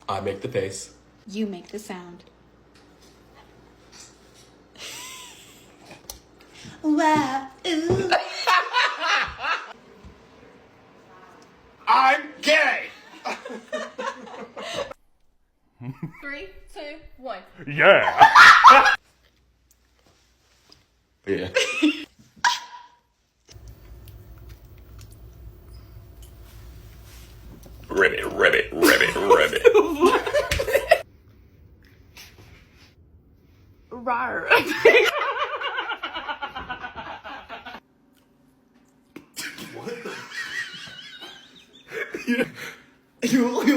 I make the face. You make the sound. Wow. Ooh. I'm gay! 3, 2, 1. Yeah. Yeah. Ready. Rar. You